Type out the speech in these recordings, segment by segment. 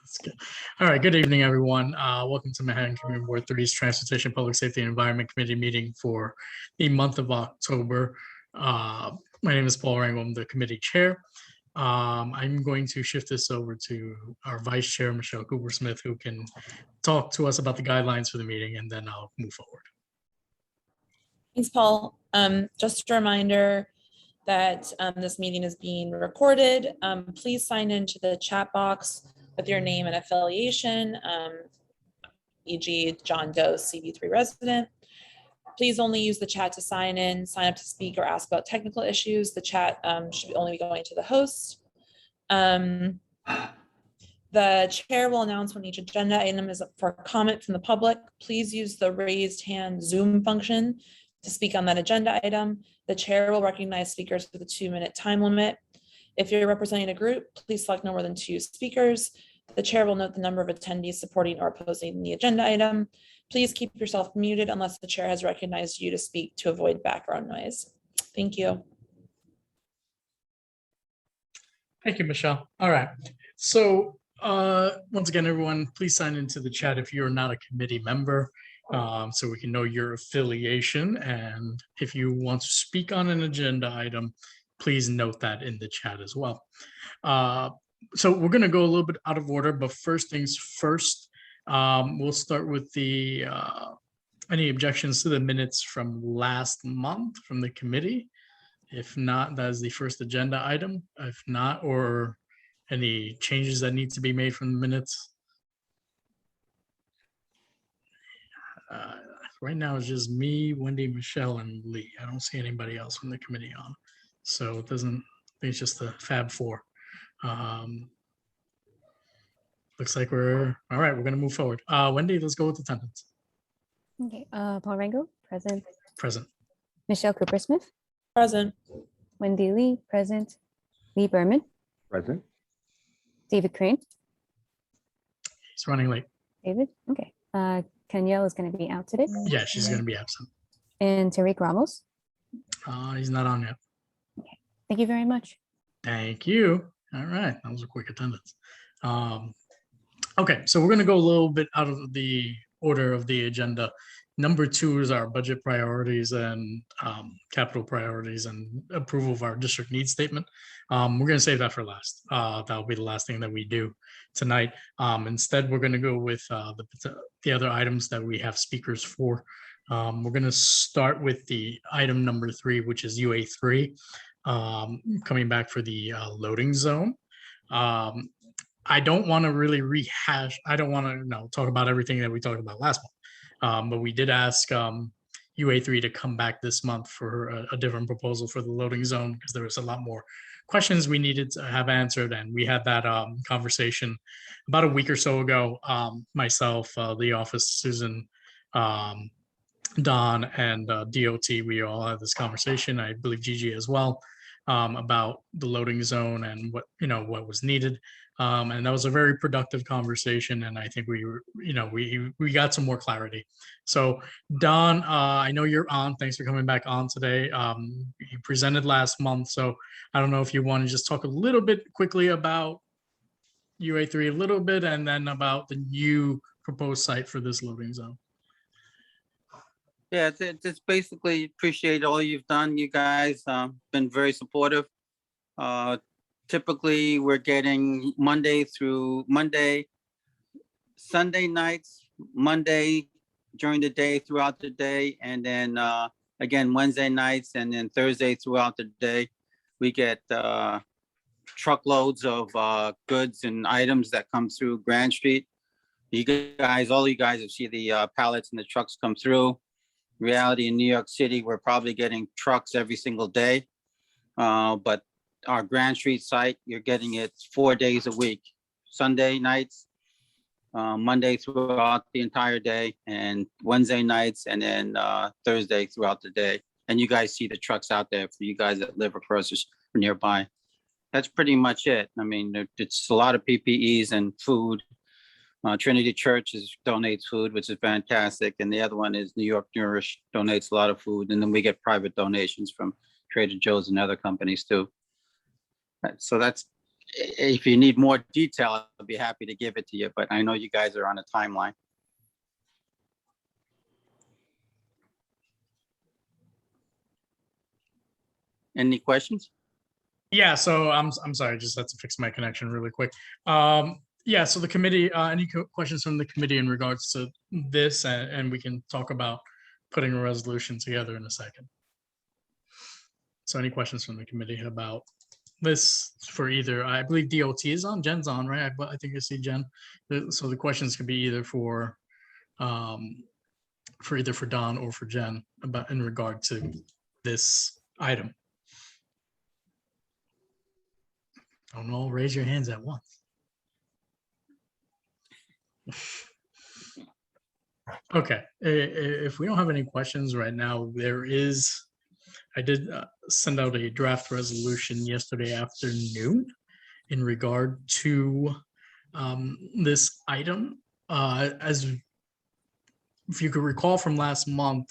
That's good. All right, good evening, everyone. Welcome to Manhattan Community Board 3's Transportation, Public Safety, and Environment Committee meeting for the month of October. My name is Paul Rangel. I'm the committee chair. I'm going to shift this over to our vice chair, Michelle Cooper-Smith, who can talk to us about the guidelines for the meeting, and then I'll move forward. Thanks, Paul. Just a reminder that this meeting is being recorded. Please sign into the chat box with your name and affiliation, e.g. John Doe, CB3 resident. Please only use the chat to sign in, sign up to speak, or ask about technical issues. The chat should only be going to the host. The chair will announce when each agenda item is up for comment from the public. Please use the raised hand Zoom function to speak on that agenda item. The chair will recognize speakers with a 2-minute time limit. If you're representing a group, please select no more than 2 speakers. The chair will note the number of attendees supporting or opposing the agenda item. Please keep yourself muted unless the chair has recognized you to speak to avoid background noise. Thank you. Thank you, Michelle. All right. So once again, everyone, please sign into the chat if you're not a committee member, so we can know your affiliation. And if you want to speak on an agenda item, please note that in the chat as well. So we're going to go a little bit out of order, but first things first, we'll start with the any objections to the minutes from last month from the committee. If not, that is the first agenda item. If not, or any changes that need to be made from the minutes. Right now it's just me, Wendy, Michelle, and Lee. I don't see anybody else from the committee on. So it doesn't, I think it's just the Fab Four. Looks like we're all right. We're going to move forward. Wendy, let's go with attendance. Okay, Paul Rangel, present. Present. Michelle Cooper-Smith. Present. Wendy Lee, present. Lee Berman. Present. David Crane. He's running late. David, okay. Kenyelle is going to be out today. Yeah, she's going to be absent. And Tariq Ramos. He's not on yet. Okay, thank you very much. Thank you. All right, that was a quick attendance. Okay, so we're going to go a little bit out of the order of the agenda. Number 2 is our budget priorities and capital priorities and approval of our district needs statement. We're going to save that for last. That'll be the last thing that we do tonight. Instead, we're going to go with the other items that we have speakers for. We're going to start with the item number 3, which is UA3, coming back for the loading zone. I don't want to really rehash. I don't want to talk about everything that we talked about last month. But we did ask UA3 to come back this month for a different proposal for the loading zone because there was a lot more questions we needed to have answered. And we had that conversation about a week or so ago. Myself, the office, Susan, Don, and DOT, we all had this conversation. I believe Gigi as well, about the loading zone and what was needed. And that was a very productive conversation, and I think we got some more clarity. So Don, I know you're on. Thanks for coming back on today. You presented last month, so I don't know if you want to just talk a little bit quickly about UA3 a little bit, and then about the new proposed site for this loading zone. Yeah, just basically appreciate all you've done. You guys been very supportive. Typically, we're getting Sunday nights, Monday during the day, throughout the day, and then again, Wednesday nights, and then Thursday throughout the day. We get truckloads of goods and items that come through Grand Street. You guys, all you guys have seen the pallets and the trucks come through. Reality in New York City, we're probably getting trucks every single day, but our Grand Street site, you're getting it 4 days a week, Sunday nights, Monday throughout the entire day, and Wednesday nights, and then Thursday throughout the day. And you guys see the trucks out there for you guys that live across or nearby. That's pretty much it. I mean, it's a lot of PPEs and food. Trinity Church donates food, which is fantastic. And the other one is New York Nourish donates a lot of food. And then we get private donations from Trader Joe's and other companies too. So that's if you need more detail, I'll be happy to give it to you, but I know you guys are on a timeline. Any questions? Yeah, so I'm sorry, I just had to fix my connection really quick. Yeah, so the committee, any questions from the committee in regards to this, and we can talk about putting a resolution together in a second. So any questions from the committee about this for either, I believe DOT is on, Jen's on, right? I think I see Jen. So the questions could be either for either for Don or for Jen about in regard to this item. Don't all raise your hands at once. Okay, if we don't have any questions right now, I did send out a draft resolution yesterday afternoon in regard to this item. As if you could recall from last month,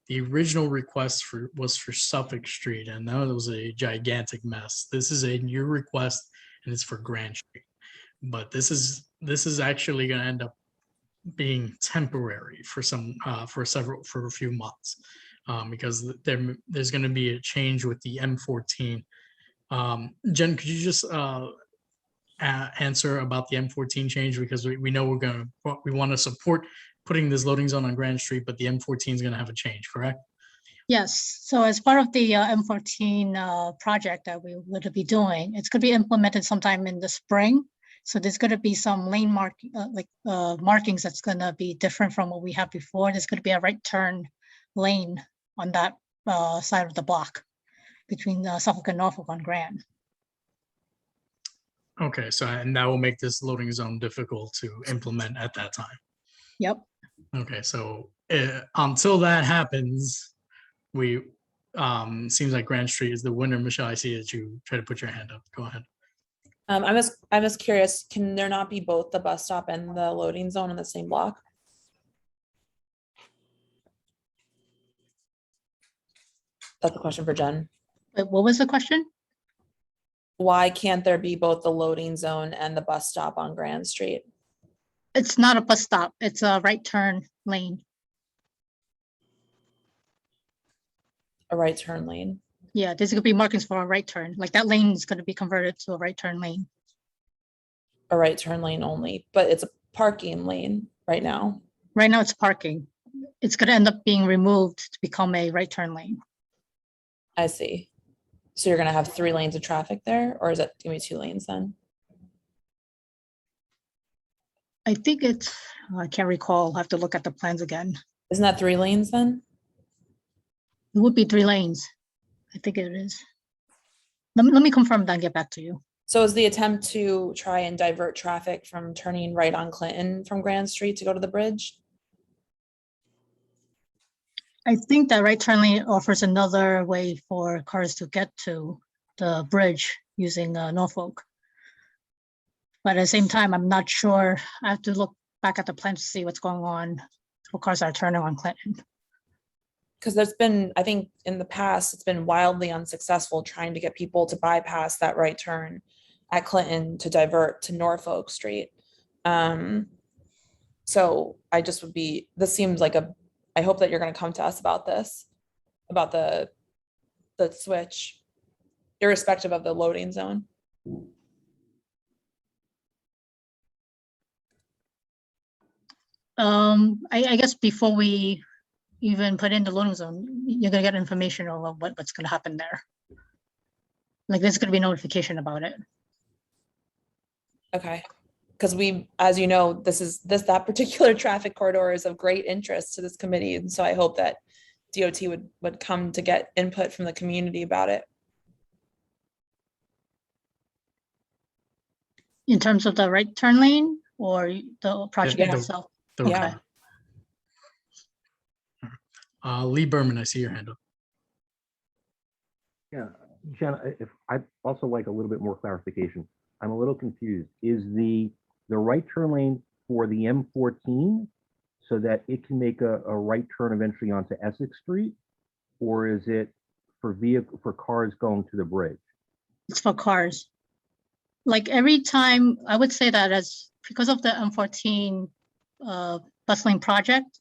the original request was for Suffolk Street, and that was a gigantic mess. This is a new request, and it's for Grand Street. But this is actually going to end up being temporary for for a few months, because there's going to be a change with the M14. Jen, could you just answer about the M14 change, because we know we want to support putting this loading zone on Grand Street, but the M14 is going to have a change, correct? Yes, so as part of the M14 project that we would be doing, it's going to be implemented sometime in the spring. So there's going to be some lane markings that's going to be different from what we have before. There's going to be a right turn lane on that side of the block between Suffolk and Norfolk on Grand. Okay, so and that will make this loading zone difficult to implement at that time. Yep. Okay, so until that happens, we seems like Grand Street is the winner. Michelle, I see that you try to put your hand up. Go ahead. I'm just curious, can there not be both the bus stop and the loading zone in the same block? That's a question for Jen. But what was the question? Why can't there be both the loading zone and the bus stop on Grand Street? It's not a bus stop. It's a right turn lane. A right turn lane. Yeah, there's gonna be markings for a right turn. Like that lane is gonna be converted to a right turn lane. A right turn lane only, but it's a parking lane right now. Right now it's parking. It's gonna end up being removed to become a right turn lane. I see. So you're gonna have 3 lanes of traffic there, or is it gonna be 2 lanes then? I think it's, I can't recall. I'll have to look at the plans again. Isn't that 3 lanes then? It would be 3 lanes. I think it is. Let me confirm that and get back to you. So is the attempt to try and divert traffic from turning right on Clinton from Grand Street to go to the bridge? I think that right turn lane offers another way for cars to get to the bridge using Norfolk. But at the same time, I'm not sure. I have to look back at the plans to see what's going on for cars that are turning on Clinton. Because there's been, I think in the past, it's been wildly unsuccessful trying to get people to bypass that right turn at Clinton to divert to Norfolk Street. So I just would be, this seems like I hope that you're going to come to us about this, about the switch, irrespective of the loading zone. I guess before we even put in the loading zone, you're gonna get information on what's gonna happen there. Like there's gonna be notification about it. Okay, because we, as you know, that particular traffic corridor is of great interest to this committee, and so I hope that DOT would come to get input from the community about it. In terms of the right turn lane or the project Yeah. itself? Yeah. Lee Berman, I see your hand up. Yeah, Jen, if I'd also like a little bit more clarification. I'm a little confused. Is the right turn lane for the M14 so that it can make a right turn eventually onto Essex Street, or is it for cars going to the bridge? It's for cars. like every time, I would say that because of the M14 bus lane project,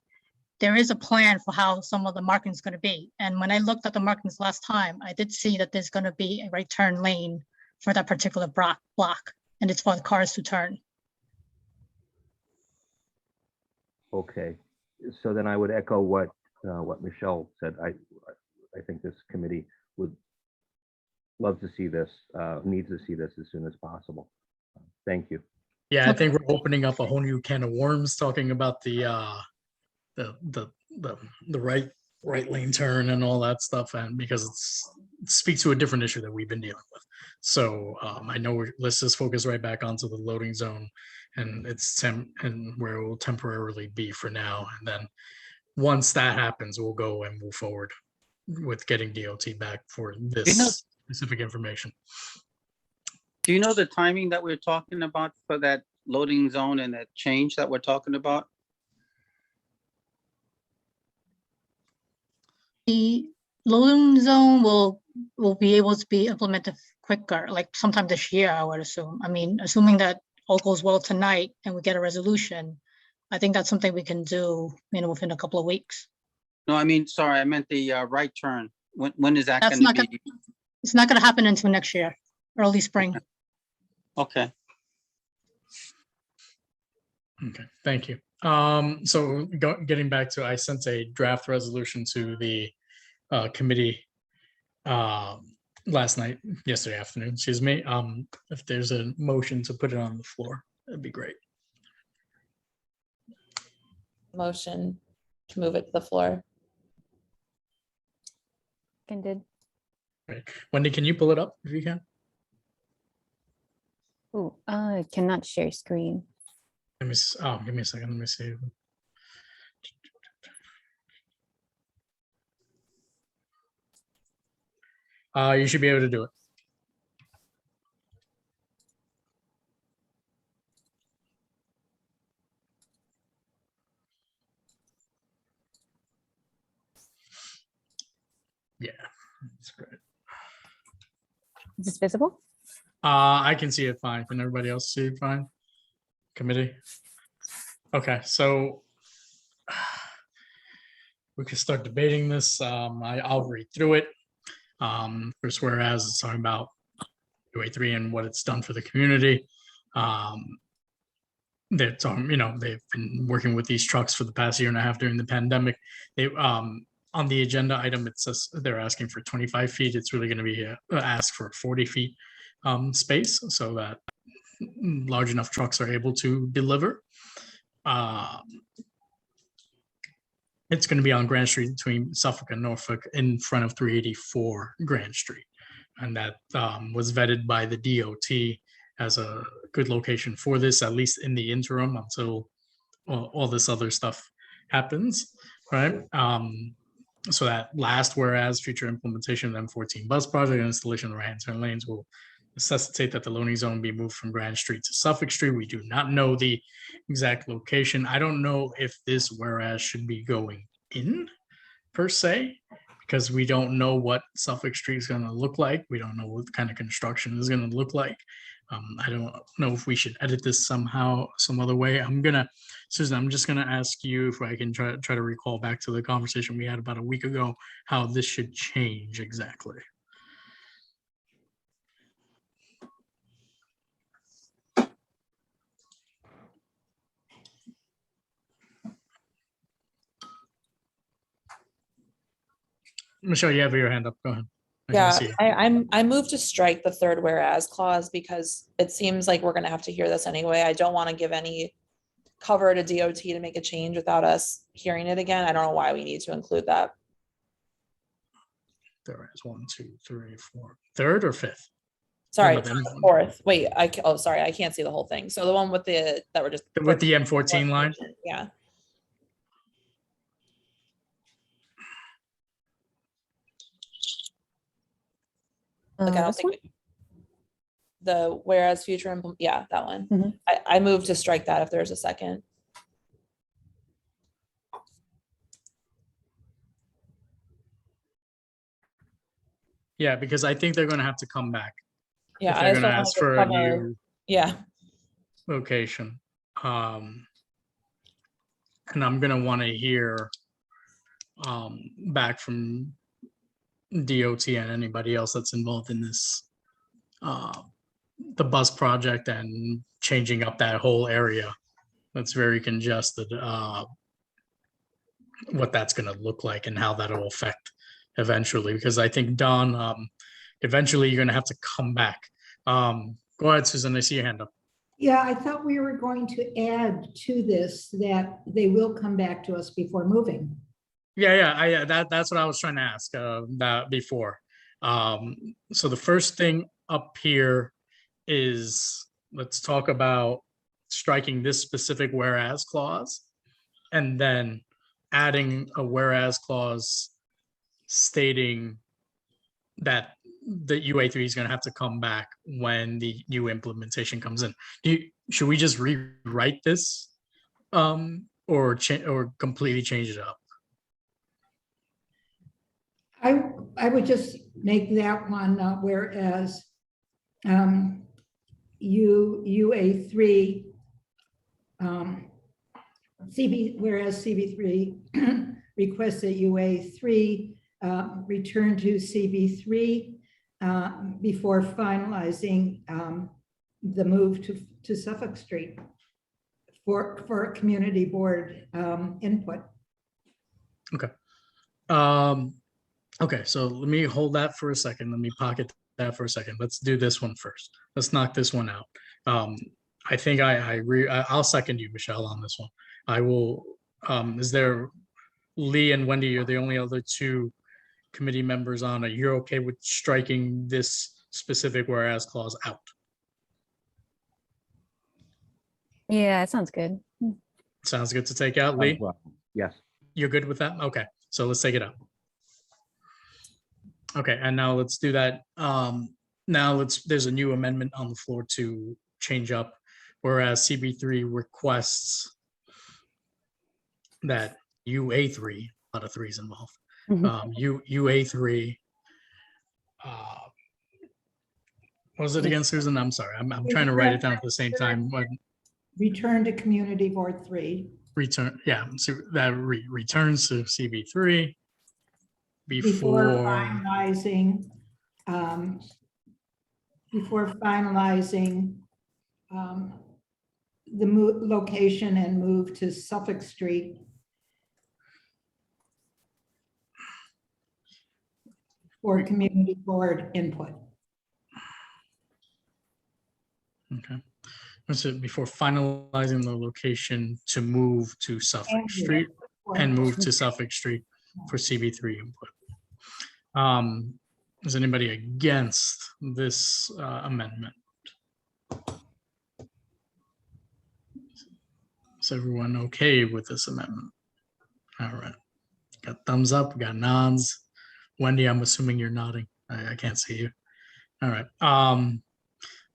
there is a plan for how some of the marking is going to be. And when I looked at the markings last time, I did see that there's going to be a right turn lane for that particular block, and it's for the cars to turn. Okay, so then I would echo what Michelle said. I think this committee would love to see this, needs to see this as soon as possible. Thank you. Yeah, I think we're opening up a whole new can of worms talking about the right lane turn and all that stuff, and because it speaks to a different issue that we've been dealing with. So I know let's just focus right back onto the loading zone, and and where it will temporarily be for now, and then once that happens, we'll go and move forward with getting DOT back for this specific information. Do you know the timing that we're talking about for that loading zone and that change that we're talking about? The loading zone will be able to be implemented quicker, like sometime this year, I would assume. I mean, assuming that all goes well tonight and we get a resolution, I think that's something we can do, within a couple of weeks. No, I mean, sorry, I meant the right turn. When is that That's going to be? It's not going to happen until next year, early spring. Okay. Okay, thank you. So getting back to, I sent a draft resolution to the committee yesterday afternoon, excuse me. If there's a motion to put it on the floor, that'd be great. Motion to move it to the floor. Seconded. Right. Wendy, can you pull it up if you can? Oh, I cannot share screen. Give me a second. Let me see. You should be able to do it. Yeah, that's great. Is this visible? I can see it fine. Can everybody else see it fine? Committee? Okay, so we can start debating this. I'll read through it. First, whereas it's talking about UA3 and what it's done for the community. They're talking, they've been working with these trucks for the past year and a half during the pandemic. They on the agenda item, it says they're asking for 25 feet. It's really going to be ask for 40 feet space so that large enough trucks are able to deliver. It's going to be on Grand Street between Suffolk and Norfolk in front of 384 Grand Street. And that was vetted by the DOT as a good location for this, at least in the interim until all this other stuff happens, right? So that last whereas future implementation of M14 bus project and installation of right-hand turn lanes will necessitate that the loading zone be moved from Grand Street to Suffolk Street. We do not know the exact location. I don't know if this whereas should be going in per se, because we don't know what Suffolk Street is going to look like. We don't know what kind of construction is going to look like. I don't know if we should edit this somehow, some other way. Susan, I'm just gonna ask you if I can try to recall back to the conversation we had about a week ago, how this should change exactly. Michelle, you have your hand up. Go ahead. I moved to strike the third whereas clause because it seems like we're going to have to hear this anyway. I don't want to give any cover to DOT to make a change without us hearing it again. I don't know why we need to include that. There is 1, 2, 3, 4. Third or fifth? Sorry, fourth. Wait, sorry, I can't see the whole thing. So the one with the M14 line. Yeah. Like I don't think the whereas future yeah, that one. Mm-hmm. I moved to strike that if there's a second. Yeah, because I think they're going to have to come back Yeah, if I they're just gonna don't ask want for to a cover, new yeah, location. And I'm gonna want to hear back from DOT and anybody else that's involved in this, the bus project and changing up that whole area that's very congested, what that's gonna look like and how that'll affect eventually, because I think Don, eventually you're gonna have to come back. Go ahead, Susan, I see your hand up. Yeah, I thought we were going to add to this that they will come back to us before moving. Yeah, that's what I was trying to ask that before. So the first thing up here is, let's talk about striking this specific whereas clause and then adding a whereas clause stating that the UA3 is going to have to come back when the new implementation comes in. Should we just rewrite this or completely change it up? I would just make that one whereas UA3 whereas CB3 requests that UA3 return to CB3 before finalizing the move to Suffolk Street for community board input. Okay. Okay, so let me hold that for a second. Let me pocket that for a second. Let's do this one first. Let's knock this one out. I think I agree. I'll second you, Michelle, on this one. I will. Is there Lee and Wendy? You're the only other two committee members on. Are you okay with striking this specific whereas clause out? Yeah, it sounds good. Sounds good to take out, Lee. Yes. You're good with that? Okay, so let's take it out. Okay, and now let's do that. Now there's a new amendment on the floor to change up, whereas CB3 requests that UA3, a lot of threes involved, UA3, what was it again, Susan? I'm sorry, I'm trying to write it down at the same time. Return to community board 3. Return, yeah, so that returns to CB3 Before finalizing the location and move to Suffolk Street. For community board input. Okay. So before finalizing the location to move to Suffolk Street and move to Suffolk Street for CB3 input. Is anybody against this amendment? Is everyone okay with this amendment? All right. Got thumbs up, got nods. Wendy, I'm assuming you're nodding. I can't see you. All right.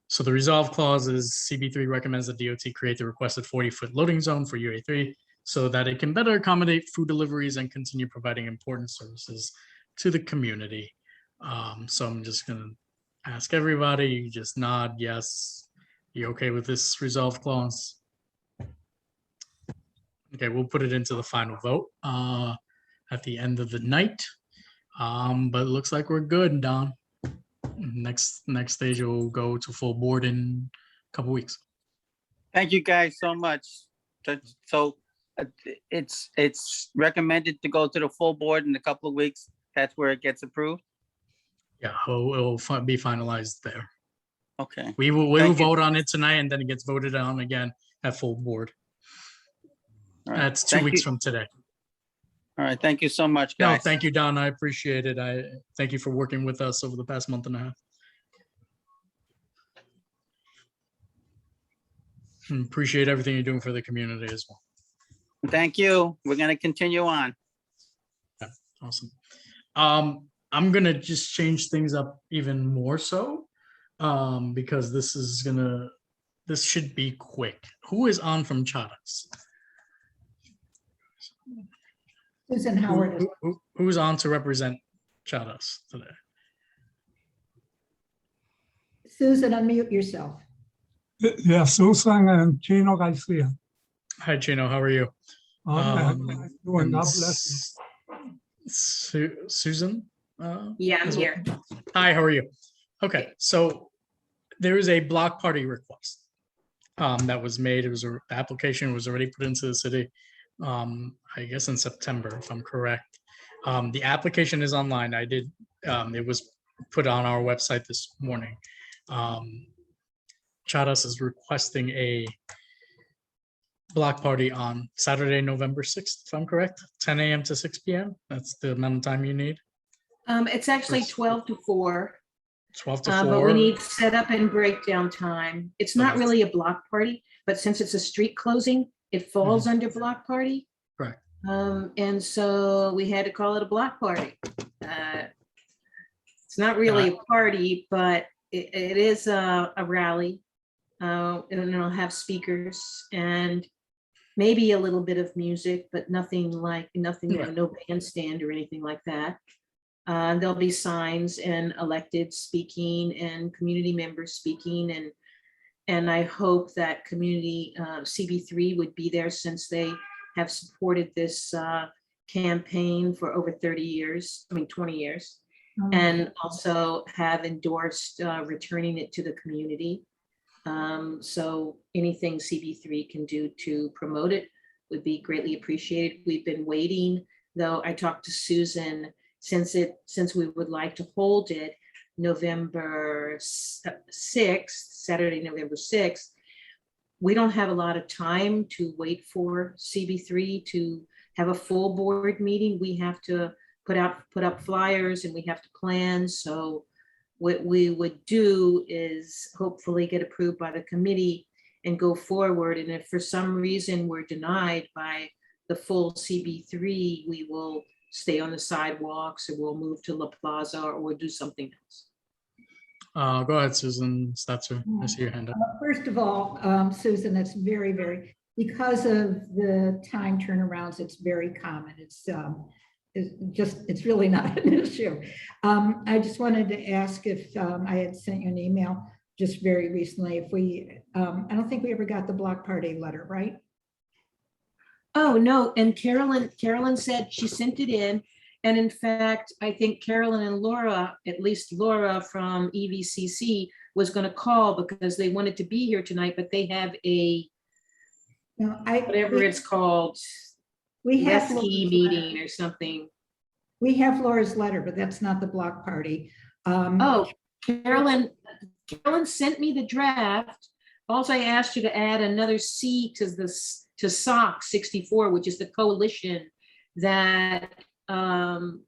So the resolve clause is CB3 recommends that DOT create the requested 40-foot loading zone for UA3 so that it can better accommodate food deliveries and continue providing important services to the community. So I'm just gonna ask everybody, you just nod yes. You okay with this resolve clause? Okay, we'll put it into the final vote at the end of the night. But it looks like we're good, Don. Next stage will go to full board in a couple weeks. Thank you guys so much. So it's recommended to go to the full board in a couple of weeks. That's where it gets approved. Yeah, it'll be finalized there. Okay. We will vote on it tonight, and then it gets voted on again at full board. All right. That's 2 weeks from today. All right. Thank you so much, No, guys. thank you, Don. I appreciate it. I thank you for working with us over the past month and a half. And appreciate everything you're doing for the community as well. Thank you. We're going to continue on. Yeah, awesome. I'm gonna just change things up even more so because this should be quick. Who is on from CHARAS? Susan Howard is. Who's on to represent CHARAS today? Susan, unmute yourself. Yeah, Susan and Chino Garcia. Hi, Chino, how are you? Doing, God bless you. Susan? Yeah, I'm as well? here. Hi, how are you? Okay, so there is a block party request that was made. The application was already put into the city, I guess in September, if I'm correct. The application is online. It was put on our website this morning. CHARAS is requesting a block party on Saturday, November 6th, if I'm correct, 10 a.m. to 6 p.m. That's the amount of time you need. It's actually 12 to 4, 12 to but 4. we need setup and breakdown time. It's not Okay. really a block party, but since it's a street closing, it falls under block party. Correct. And so we had to call it a block party. It's not really a party, but it is a rally. And it'll have speakers and maybe a little bit of music, but nothing, no bandstand or anything like that. There'll be signs and elected speaking and community members speaking, and I hope that community CB3 would be there, since they have supported this campaign for over 20 years, and also have endorsed returning it to the community. So anything CB3 can do to promote it would be greatly appreciated. We've been waiting, though. I talked to Susan, since we would like to hold it November 6th, Saturday, November 6th. We don't have a lot of time to wait for CB3 to have a full board meeting. We have to put up flyers and we have to plan. So what we would do is hopefully get approved by the committee and go forward. And if for some reason we're denied by the full CB3, we will stay on the sidewalks, or we'll move to La Plaza, or we'll do something else. Go ahead, Susan Statsu. I see your hand up. First of all, Susan, that's very, because of the time turnarounds, it's very common. It's really not an issue. I just wanted to ask if I had sent you an email just very recently. If I don't think we ever got the block party letter, right? Oh, no. And Carolyn said she sent it in. And in fact, I think Carolyn and Laura, at least Laura from EVCC, was going to call because they wanted to be here tonight, but they have whatever it's called, we have ski meeting or something. We have Laura's letter, but that's not the block party. Oh, Carolyn sent me the draft. Also, I asked you to add another C to SOC 64, which is the coalition that the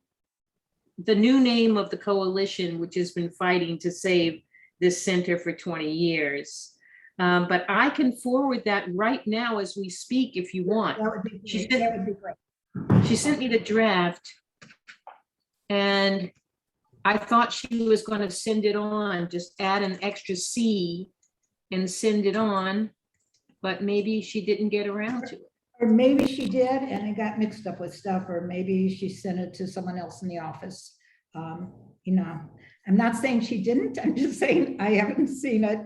new name of the coalition, which has been fighting to save this center for 20 years. But I can forward that right now as we speak if you want. That would be great. That would be great. She sent me the draft, and I thought she was going to send it on, just add an extra C and send it on, but maybe she didn't get around to it. Or maybe she did and it got mixed up with stuff, or maybe she sent it to someone else in the office. You know, I'm not saying she didn't, I'm just saying I haven't seen it,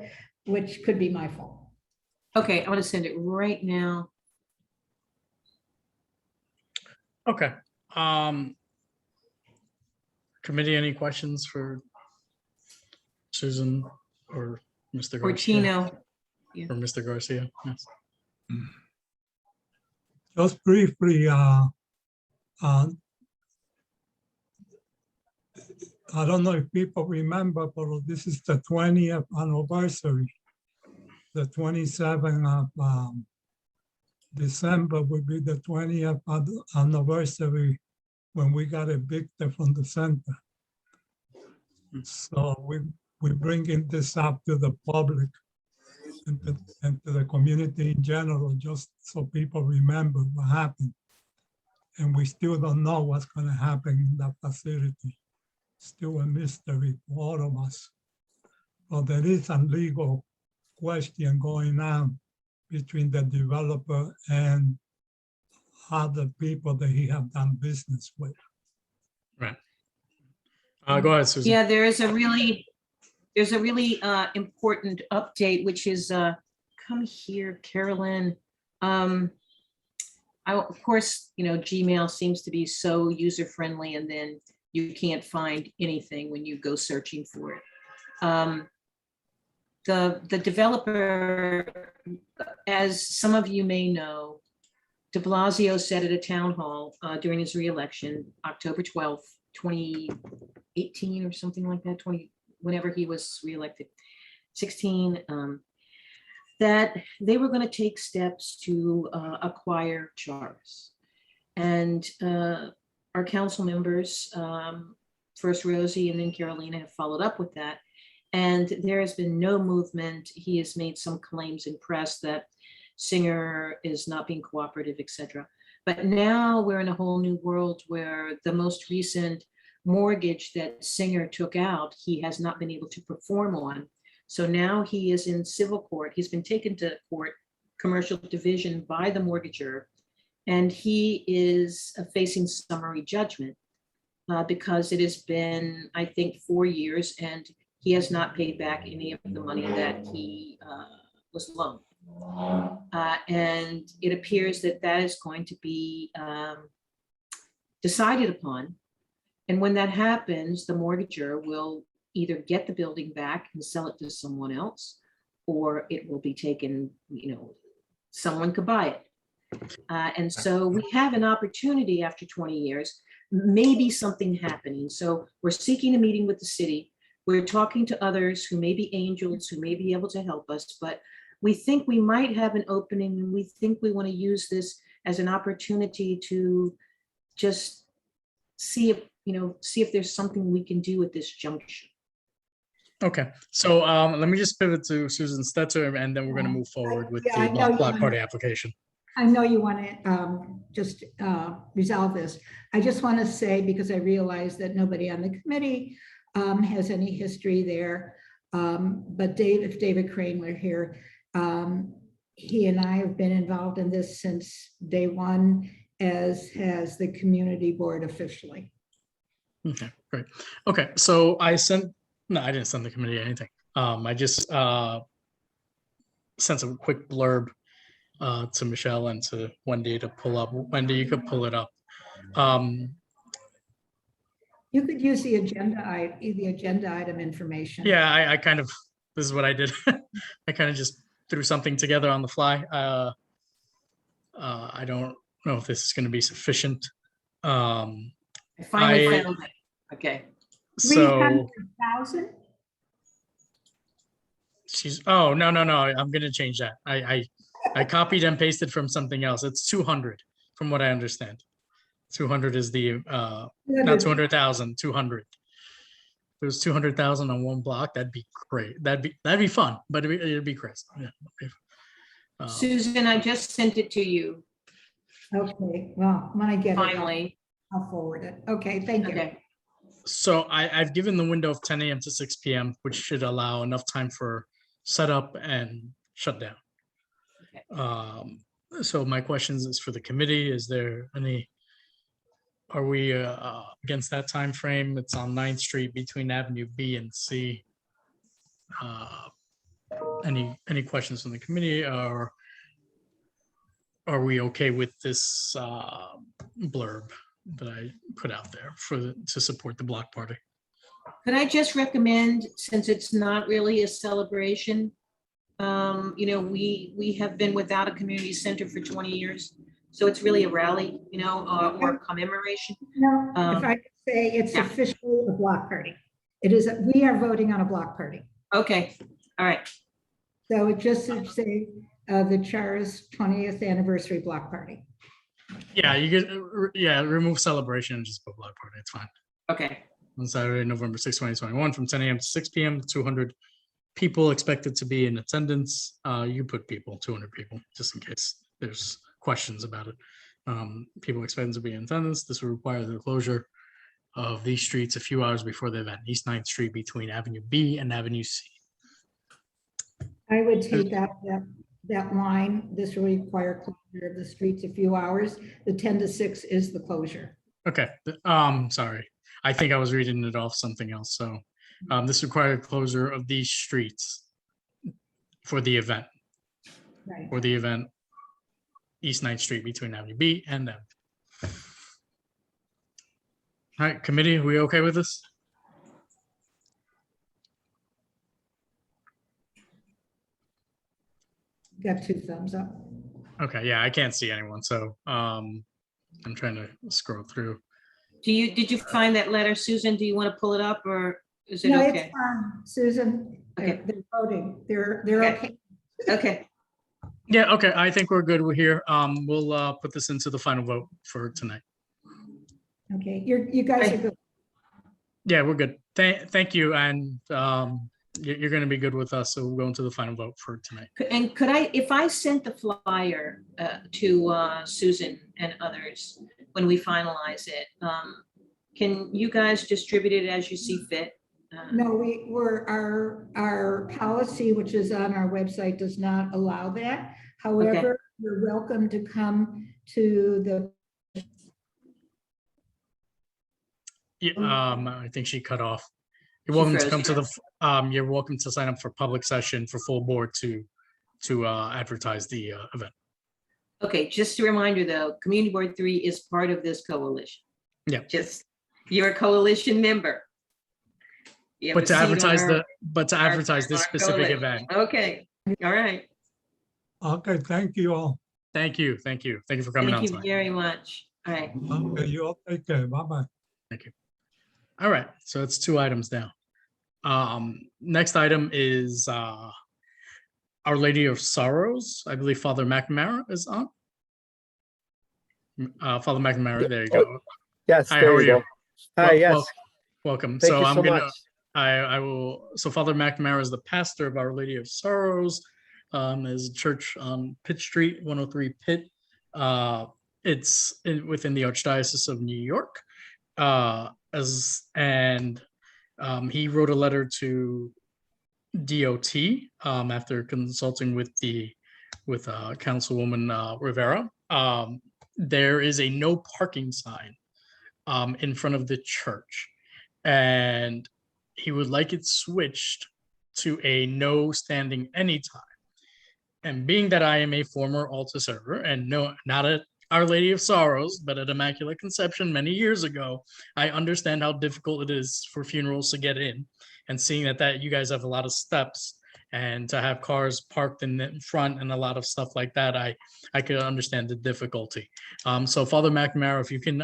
which could be my fault. Okay, I'm going to send it right now. Okay. Committee, any questions for Susan or Mr. Garcia? Or Chino. Or Mr. Garcia? Yes. Just briefly, I don't know if people remember, but this is the 20th anniversary. The 27th of December will be the 20th anniversary when we got evicted from the center. So we're bringing this up to the public and to the community in general, just so people remember what happened. And we still don't know what's going to happen in that facility. Still a mystery for all of us. But there is a legal question going on between the developer and other people that he have done business with. Right. Go ahead, Susan. Yeah, there's a there's a really important update, which is, come here, Carolyn. Of course, Gmail seems to be so user-friendly, and then you can't find anything when you go searching for it. The developer, as some of you may know, de Blasio said at a town hall during his reelection, October 12th, 2018 or something like that, whenever he was reelected, 16, that they were going to take steps to acquire CHARAS. And our council members, first Rosie and then Carolina, have followed up with that. And there has been no movement. He has made some claims in press that Singer is not being cooperative, etc. But now we're in a whole new world where the most recent mortgage that Singer took out, he has not been able to perform on. So now he is in civil court. He's been taken to court, commercial division, by the mortgagor, and he is facing summary judgment because it has been, I think, 4 years, and he has not paid back any of the money that he was loaned. And it appears that that is going to be decided upon. And when that happens, the mortgagor will either get the building back and sell it to someone else, or it will be taken, someone could buy it. And so we have an opportunity after 20 years, maybe something happening. So we're seeking a meeting with the city. We're talking to others who may be angels, who may be able to help us, but we think we might have an opening, and we think we want to use this as an opportunity to just see if there's something we can do at this junction. Okay, so let me just pivot to Susan Stetzer, and then we're going to move forward with Yeah, the block party application. I know you want to just resolve this. I just want to say, because I realize that nobody on the committee has any history there, but if David Crane were here, he and I have been involved in this since day one, as has the community board officially. Okay, great. Okay, so I didn't send the committee anything. I just sent a quick blurb to Michelle and to Wendy to pull up. Wendy, you could pull it up. You could use the agenda item information. Yeah, this is what I did. I kind of just threw something together on the fly. I don't know if this is going to be sufficient. I finally found it. Okay. So 300,000? no, I'm going to change that. I copied and pasted from something else. It's 200 from what I understand. 200 is the, not 200,000, 200. If it was 200,000 on one block, that'd be great. That'd be fun, but it'd be crazy. Yeah. Susan, I just sent it to you. Okay, well, when I get Finally. it, I'll forward it. Okay, thank you. Okay. So I've given the window of 10 a.m. to 6 p.m., which should allow enough time for setup and shutdown. Okay. So my questions is for the committee. Is there are we against that time frame? It's on 9th Street between Avenue B and C. Any questions from the committee, or are we okay with this blurb that I put out there to support the block party? Could I just recommend, since it's not really a celebration, we have been without a community center for 20 years. So it's really a rally, or a commemoration. No, if I could say, it's officially a block party. It is, we are voting on a block party. Okay, all right. So it just should say the CHARAS 20th anniversary block party. Yeah, you could, remove celebration and just put block party. It's fine. Okay. On Saturday, November 6, 2021, from 10 a.m. to 6 p.m. 200 people expected to be in attendance. You put 200 people, just in case there's questions about it. People expected to be in attendance. This will require the closure of these streets a few hours before the event. East 9th Street between Avenue B and Avenue C. I would take that line. This will require closure of the streets a few hours. The 10 to 6 is the closure. Okay. Sorry. I think I was reading it off something else. So This required closure of these streets for the event, Right. East 9th Street between Avenue B and M. All right, committee, are we okay with this? Got 2 thumbs up. Okay, yeah, I can't see anyone, so I'm trying to scroll through. Did you find that letter, Susan? Do you want to pull it up, or is it No, it's okay? fine, Susan. Okay. They're voting. They're okay. Okay, Yeah, okay, I think we're good. We're here. We'll put this into the final vote for tonight. Okay, you guys are good. Yeah, we're good. Thank you, and you're going to be good with us, so we'll go into the final vote for tonight. and could I, if I sent the flyer to Susan and others when we finalize it, can you guys distribute it as you see fit? No, our policy, which is on our website, does not allow that. However, you're welcome to come to the. Yeah, I think she cut off. You're She welcome to froze, come to the. You're welcome to sign up for public session for full board to advertise the event. Okay, just a reminder though, Community Board 3 is part of this coalition. Yeah. Just, you're a coalition member. You have But a to seat on advertise our- this our specific coalition. event. Okay, all right. Okay, thank you all. Thank you for coming Thank out you tonight. very much. All right. Okay, you all take care. Bye-bye. All right, so it's 2 items now. Next item is Our Lady of Sorrows. I believe Father McNamara is on. Father McNamara, there you go. Yes, Hi, there how are you go. you? Hi, yes. Welcome. Thank So you I'm so gonna, much. I will, so Father McNamara is the pastor of Our Lady of Sorrows. Is a church on Pitt Street, 103 Pitt. It's within the Archdiocese of New York. He wrote a letter to DOT after consulting with Councilwoman Rivera. There is a no parking sign in front of the church, and he would like it switched to a no standing anytime. And being that I am a former altar server, and no, not at Our Lady of Sorrows, but at Immaculate Conception many years ago, I understand how difficult it is for funerals to get in. And seeing that you guys have a lot of steps and to have cars parked in the front and a lot of stuff like that, I could understand the difficulty. So Father McNamara, if you can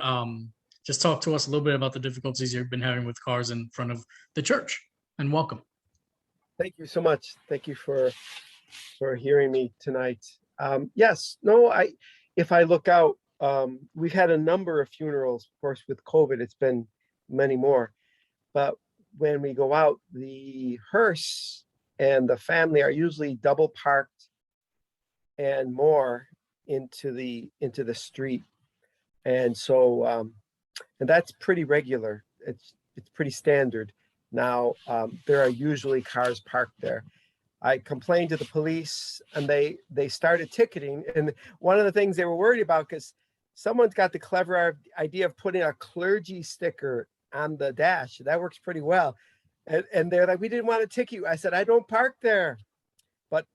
just talk to us a little bit about the difficulties you've been having with cars in front of the church, and welcome. Thank you so much. Thank you for hearing me tonight. Yes, no, if I look out, we've had a number of funerals. Of course, with COVID, it's been many more. But when we go out, the hearse and the family are usually double parked and more into the street. And so, and that's pretty regular. It's pretty standard. Now, there are usually cars parked there. I complained to the police, and they started ticketing. And one of the things they were worried about, because someone's got the clever idea of putting a clergy sticker on the dash. That works pretty well. And they're like, we didn't want to ticket you. I said, I don't park there. But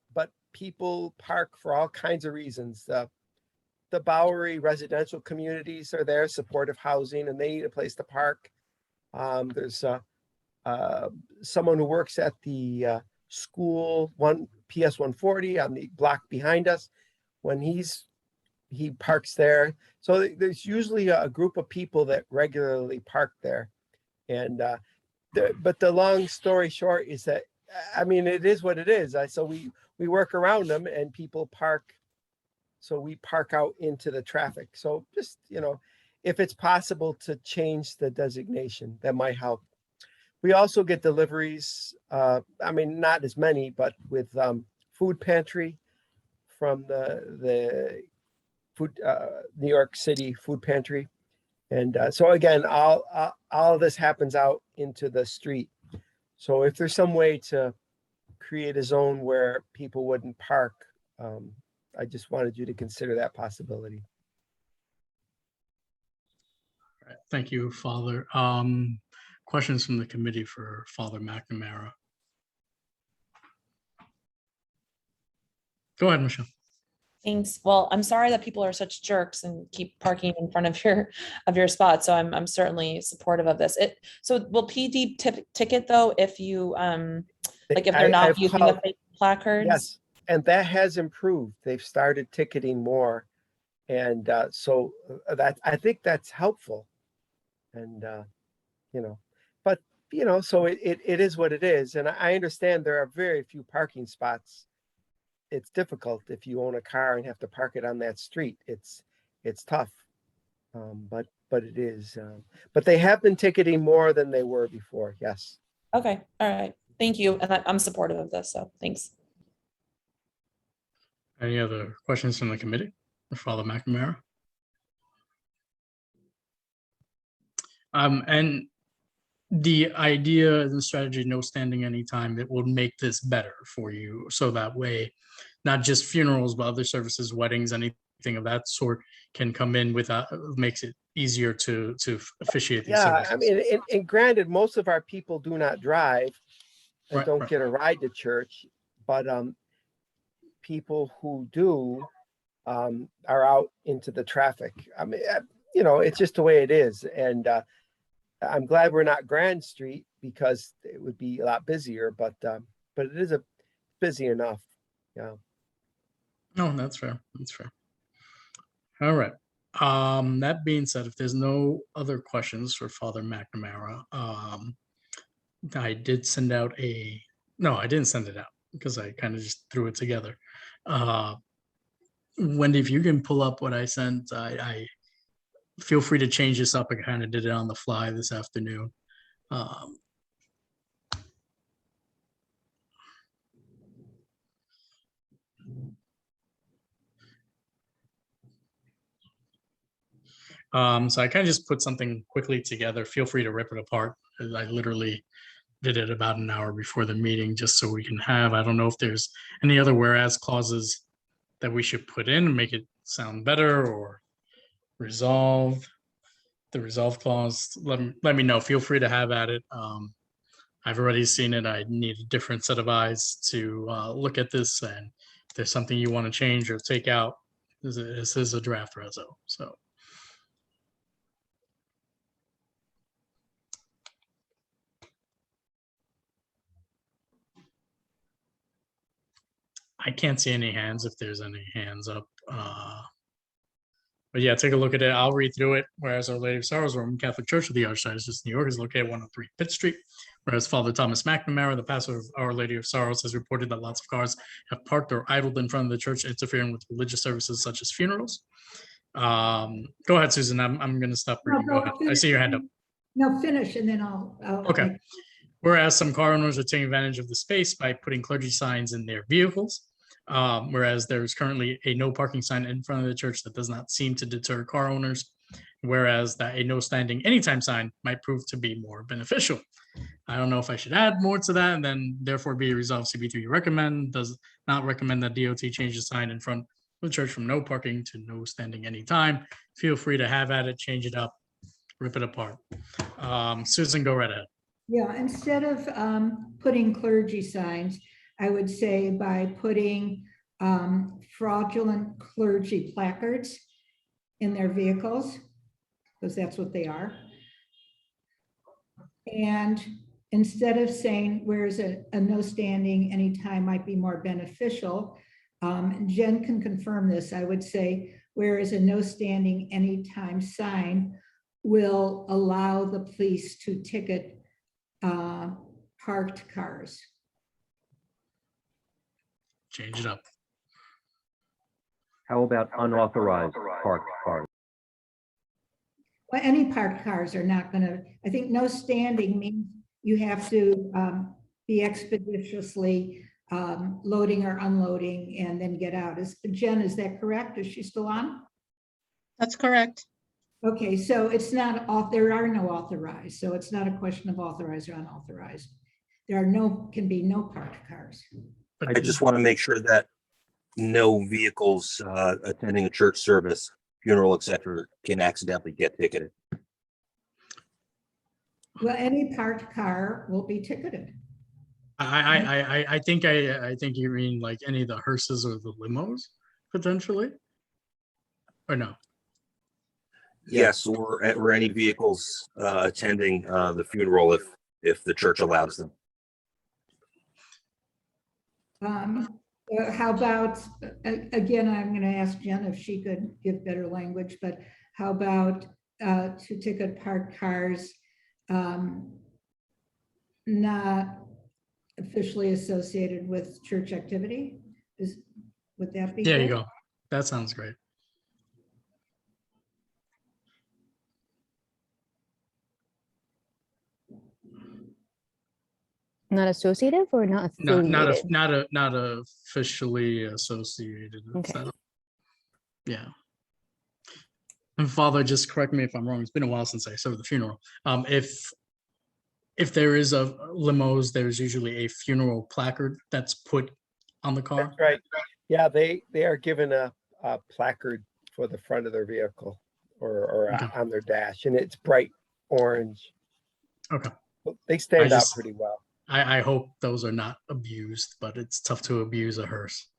people park for all kinds of reasons. The Bowery residential communities are there, supportive housing, and they need a place to park. There's someone who works at the school, PS 140 on the block behind us. When he parks there. So there's usually a group of people that regularly park there. And but the long story short is that, I mean, it is what it is. So we work around them, and people park. So we park out into the traffic. So just, if it's possible to change the designation, that might help. We also get deliveries, I mean, not as many, but with food pantry from the food, New York City food pantry. And so again, all of this happens out into the street. So if there's some way to create a zone where people wouldn't park, I just wanted you to consider that possibility. Thank you, Father. questions from the committee for Father McNamara? Go ahead, Michelle. Thanks. Well, I'm sorry that people are such jerks and keep parking in front of your spot. So I'm certainly supportive of this. So will PD ticket though if you like if they're not I've using called- the fake placards? Yes, and that has improved. They've started ticketing more. And so that I think that's helpful. And, but, so it is what it is. And I understand there are very few parking spots. It's difficult if you own a car and have to park it on that street. It's tough. But it is, but they have been ticketing more than they were before. Yes. Okay. All right. Thank you. And I'm supportive of this. So thanks. Any other questions from the committee for Father McNamara? And the idea and the strategy, no standing anytime, it will make this better for you. So that way, not just funerals, but other services, weddings, anything of that sort can come in without, makes it easier to officiate these Yeah, services. I mean, and granted, most of our people do not drive and Right, don't right. get a ride to church, but people who do are out into the traffic. I mean, it's just the way it is. And I'm glad we're not Grand Street because it would be a lot busier, but it is busy enough. Yeah. No, that's fair. That's fair. All right. That being said, if there's no other questions for Father McNamara, I did send out no, I didn't send it out because I kind of just threw it together. Wendy, if you can pull up what I sent, I feel free to change this up. I kind of did it on the fly this afternoon. So I kind of just put something quickly together. Feel free to rip it apart. I literally did it about an hour before the meeting just so we can have, I don't know if there's any other whereas clauses that we should put in and make it sound better, or resolve the resolve clause. Let me know. Feel free to have at it. I've already seen it. I need a different set of eyes to look at this, and if there's something you want to change or take out, this is a draft reso. So I can't see any hands if there's any hands up. But yeah, take a look at it. I'll read through it. Whereas Our Lady of Sorrows Roman Catholic Church of the Archdiocese of New York is located at 103 Pitt Street. Whereas Father Thomas McNamara, the pastor of Our Lady of Sorrows, has reported that lots of cars have parked or idled in front of the church, interfering with religious services such as funerals. Go ahead, Susan. I'm going to stop reading. Go ahead. I see your hand up. No, finish and then I'll. Okay. Whereas some car owners are taking advantage of the space by putting clergy signs in their vehicles. Whereas there's currently a no parking sign in front of the church that does not seem to deter car owners. Whereas that a no standing anytime sign might prove to be more beneficial. I don't know if I should add more to that, and then therefore be resolved CB3 does not recommend that DOT change the sign in front of the church from no parking to no standing anytime. Feel free to have at it, change it up, rip it apart. Susan, go right ahead. Yeah, instead of putting clergy signs, I would say by putting fraudulent clergy placards in their vehicles, because that's what they are. And instead of saying where's a no standing anytime might be more beneficial, Jen can confirm this, I would say whereas a no standing anytime sign will allow the police to ticket parked cars. Change it up. How about unauthorized parked cars? Well, any parked cars are not going to, I think no standing means you have to be expeditiously loading or unloading and then get out. Jen, is that correct? Is she still on? That's correct. Okay, so it's not, there are no authorized, so it's not a question of authorized or unauthorized. There are can be no parked cars. I just want to make sure that no vehicles attending a church service, funeral, etc., can accidentally get ticketed. Well, any parked car will be ticketed. I think you mean like any of the hearses or the limos potentially, or no? Yes, or any vehicles attending the funeral if the church allows them. How about, again, I'm going to ask Jen if she could give better language, but how about to ticket parked cars not officially associated with church activity? Would that be? There you good? go. That sounds great. Not associative or not affiliated? Not officially associated. Is Okay. that- yeah. And Father, just correct me if I'm wrong. It's been a while since I served the funeral. If there is a limos, there's usually a funeral placard that's put on the car. That's right. Yeah, they are given a placard for the front of their vehicle or Okay. on their dash, and it's bright orange. Okay. They stand out just- pretty well. I hope those are not abused, but it's tough to abuse a hearse.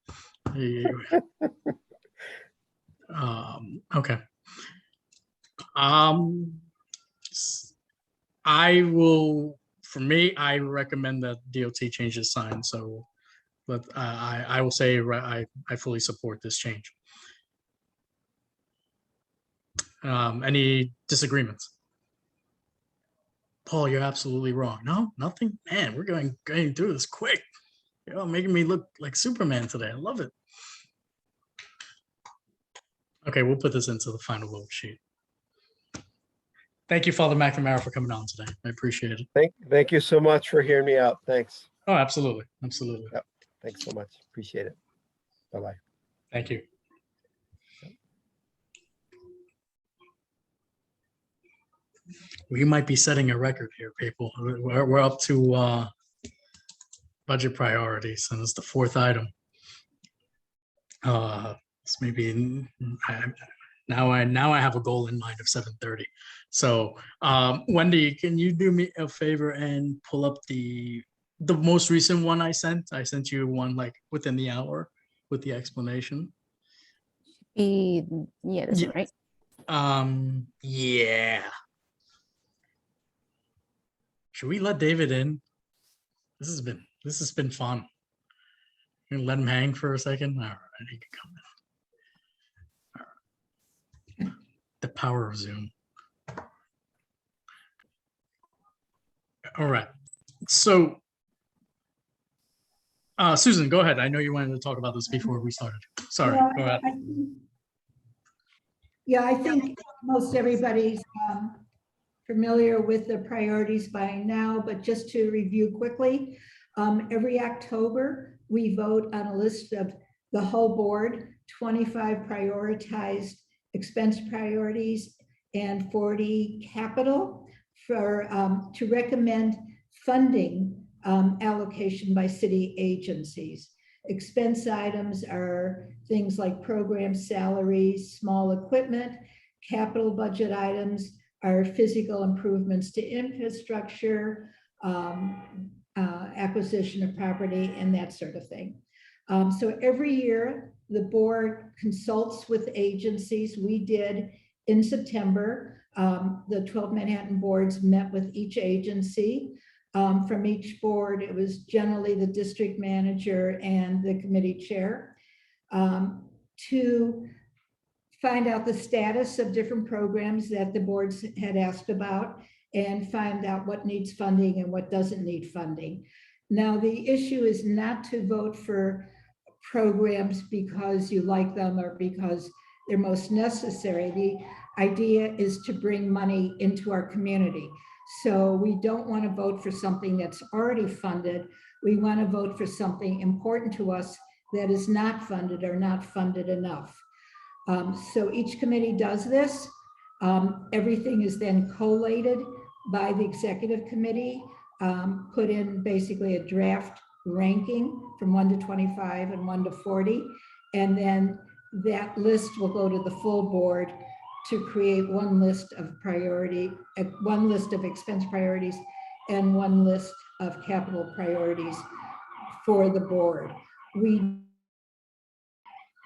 Okay. I will, for me, I recommend that DOT changes sign. So, but I will say I fully support this change. Any disagreements? Paul, you're absolutely wrong. No, nothing. Man, we're going through this quick. You're making me look like Superman today. I love it. Okay, we'll put this into the final vote sheet. Thank you, Father McNamara, for coming on today. I appreciate it. Thank you so much for hearing me out. Thanks. Oh, absolutely. Absolutely. Yep. Thanks so much. Appreciate it. Bye-bye. Thank you. We might be setting a record here, people. We're up to budget priorities, and it's the fourth item. It's maybe now I have a goal in mind of 7:30. So Wendy, can you do me a favor and pull up the most recent one I sent? I sent you one like within the hour with the explanation. Yeah, this one, right? Yeah. Should we let David in? This has been fun. You gonna let him hang for a second? All right, he can come in. All right. The power of Zoom. All right. So, Susan, go ahead. I know you wanted to talk about this before we started. Sorry. Well, Go ahead. I think most everybody's familiar with the priorities by now, but just to review quickly, every October, we vote on a list of the whole board, 25 prioritized expense priorities and 40 capital for to recommend funding allocation by city agencies. Expense items are things like program salaries, small equipment. Capital budget items are physical improvements to infrastructure, acquisition of property, and that sort of thing. So every year, the board consults with agencies. We did in September. The 12 Manhattan boards met with each agency. From each board, it was generally the district manager and the committee chair to find out the status of different programs that the boards had asked about and find out what needs funding and what doesn't need funding. Now, the issue is not to vote for programs because you like them or because they're most necessary. The idea is to bring money into our community. So we don't want to vote for something that's already funded. We want to vote for something important to us that is not funded or not funded enough. So each committee does this. Everything is then collated by the executive committee, put in basically a draft ranking from 1 to 25 and 1 to 40. And then that list will go to the full board to create one list of one list of expense priorities and one list of capital priorities for the board.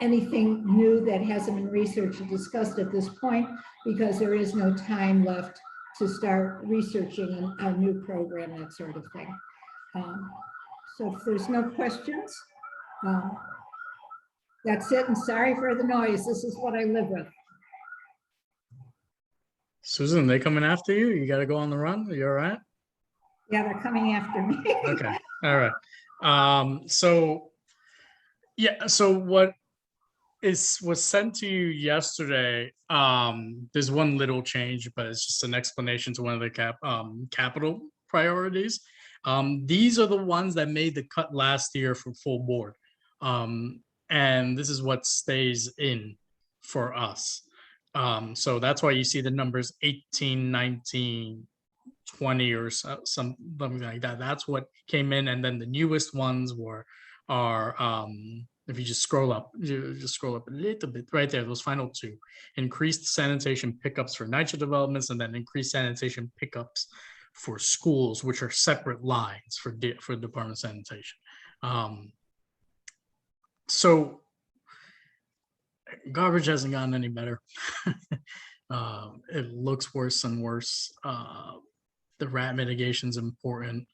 Anything new that hasn't been researched or discussed at this point, because there is no time left to start researching a new program, that sort of thing. So if there's no questions, that's it. And sorry for the noise. This is what I live with. Susan, they coming after you? You got to go on the run? Are you all right? Yeah, they're coming after me. Okay. All right. So yeah, so what was sent to you yesterday, there's one little change, but it's just an explanation to one of the capital priorities. These are the ones that made the cut last year for full board. And this is what stays in for us. So that's why you see the numbers 18, 19, 20 or something like that. That's what came in. And then the newest ones are if you just scroll up a little bit right there, those final two: increased sanitation pickups for NYCHA developments, and then increased sanitation pickups for schools, which are separate lines for Department of Sanitation. So garbage hasn't gotten any better. It looks worse and worse. The rat mitigation is important.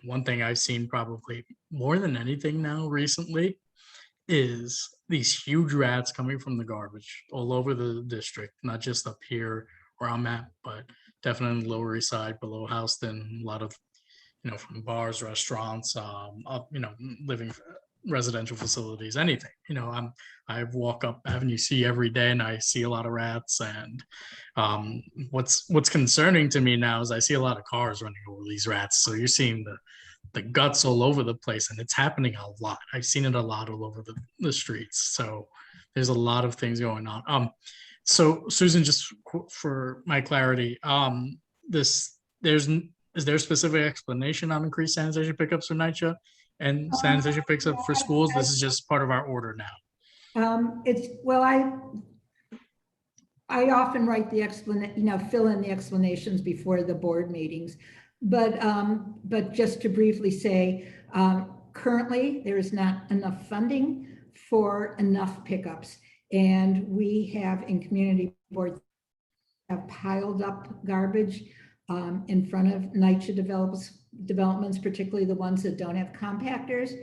One thing I've seen probably more than anything now recently is these huge rats coming from the garbage all over the district, not just up here where I'm at, but definitely Lower East Side, below Houston, a lot of, from bars, restaurants, up, living residential facilities, anything. I walk up Avenue C every day and I see a lot of rats. And what's concerning to me now is I see a lot of cars running over these rats. So you're seeing the guts all over the place, and it's happening a lot. I've seen it a lot all over the streets. So there's a lot of things going on. So Susan, just for my clarity, is there a specific explanation on increased sanitation pickups for NYCHA and sanitation picks up for schools? This is just part of our order now. I often write the explanation, fill in the explanations before the board meetings, but just to briefly say, currently there is not enough funding for enough pickups, and we have in community board have piled up garbage in front of NYCHA developments, particularly the ones that don't have compactors,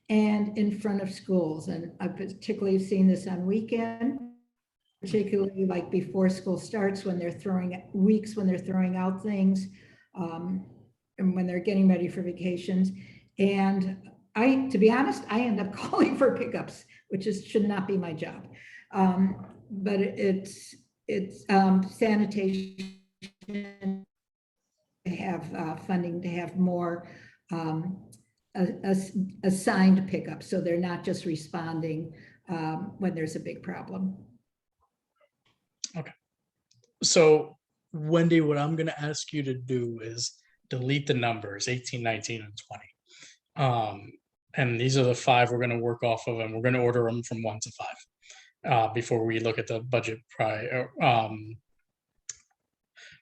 and in front of schools. And I particularly have seen this on weekend, particularly like before school starts, when they're throwing out things, and when they're getting ready for vacations. And to be honest, I end up calling for pickups, which should not be my job. But it's sanitation, have funding to have more assigned pickups, so they're not just responding when there's a big problem. Okay. So Wendy, what I'm going to ask you to do is delete the numbers 18, 19, and 20. And these are the 5 we're going to work off of, and we're going to order them from 1 to 5 before we look at the budget